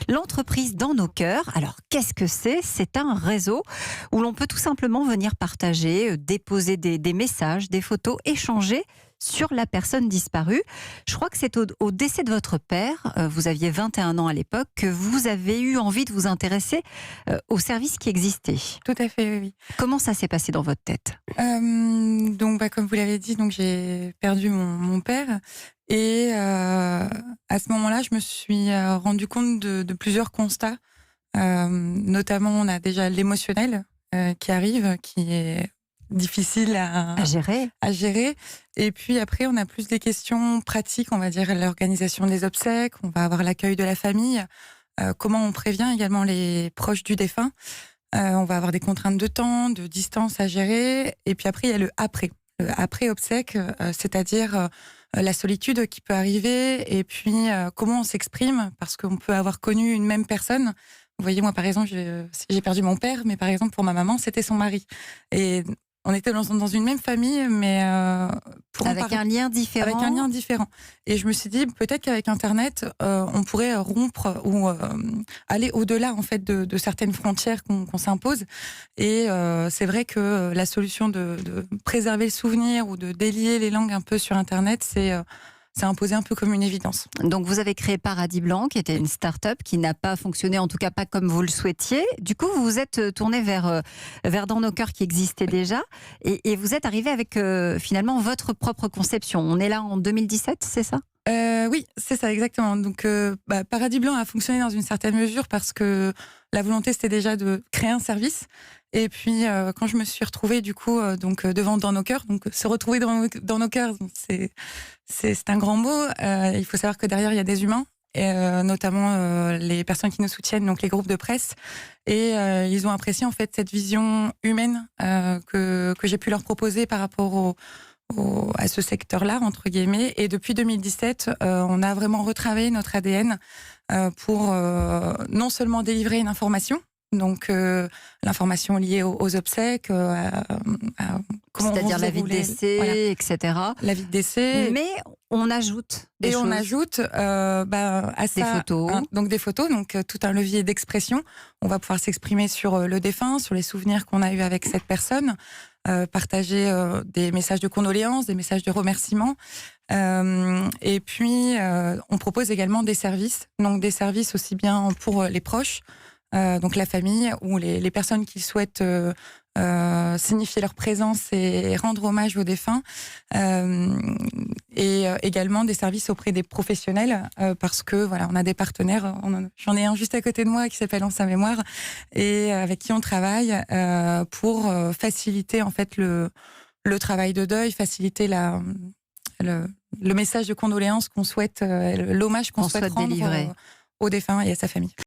l'entreprise Dans nos cœurs. Alors, qu'est-ce que c'est ? C'est un réseau où l'on peut tout simplement venir partager, déposer des messages, des photos, échanger sur la personne disparue. Je crois que c'est au décès de votre père, vous aviez 21 ans à l'époque, que vous avez eu envie de vous intéresser au service qui existait. Tout à fait, oui. Comment ça s'est passé dans votre tête ? Comme vous l'avez dit, j'ai perdu mon père. Et à ce moment-là, je me suis rendu compte de plusieurs constats. Notamment, on a déjà l'émotionnel qui arrive, qui est difficile à gérer. Et puis après, on a plus des questions pratiques, on va dire l'organisation des obsèques, on va avoir l'accueil de la famille, comment on prévient également les proches du défunt. On va avoir des contraintes de temps, de distance à gérer. Et puis après, il y a le après obsèques, c'est-à-dire la solitude qui peut arriver, et puis comment on s'exprime, parce qu'on peut avoir connu une même personne. Vous voyez, moi, par exemple, j'ai perdu mon père, mais par exemple, pour ma maman, c'était son mari. Et on était dans une même famille, mais avec un lien différent. Avec un lien différent. Et je me suis dit, peut-être qu'avec Internet, on pourrait rompre ou aller au-delà en fait de certaines frontières qu'on s'impose. Et c'est vrai que la solution de préserver le souvenir ou de délier les langues un peu sur Internet, c'est imposé un peu comme une évidence. Donc vous avez créé Paradis Blanc, qui était une start-up qui n'a pas fonctionné, en tout cas pas comme vous le souhaitiez. Du coup, vous vous êtes tourné vers Dans nos cœurs qui existait déjà, et vous êtes arrivé avec finalement votre propre conception. On est là en 2017, c'est ça ? Oui, c'est ça, exactement. Donc, Paradis Blanc a fonctionné dans une certaine mesure parce que la volonté, c'était déjà de créer un service. Et puis, quand je me suis retrouvée, du coup, devant Dans nos cœurs, donc se retrouver dans nos cœurs, c'est un grand mot. Il faut savoir que derrière, il y a des humains, et notamment les personnes qui nous soutiennent, donc les groupes de presse. Et ils ont apprécié, en fait, cette vision humaine que j'ai pu leur proposer par rapport à ce secteur-là, entre guillemets. Et depuis 2017, on a vraiment retravaillé notre ADN pour non seulement délivrer une information, donc l'information liée aux obsèques, c'est-à-dire la vie de décès, voilà, etc. La vie de décès. Mais on ajoute des choses. On ajoute à ça des photos. Des photos, tout un levier d'expression. On va pouvoir s'exprimer sur le défunt, sur les souvenirs qu'on a eus avec cette personne, partager des messages de condoléances, des messages de remerciements. Et puis, on propose également des services. Donc des services aussi bien pour les proches, donc la famille, ou les personnes qui souhaitent signifier leur présence et rendre hommage aux défunts, et également des services auprès des professionnels, parce que voilà, on a des partenaires. J'en ai un juste à côté de moi qui s'appelle En sa mémoire, et avec qui on travaille pour faciliter en fait le travail de deuil, faciliter le message de condoléances qu'on souhaite, l'hommage qu'on souhaite rendre délivrer au défunt et à sa famille.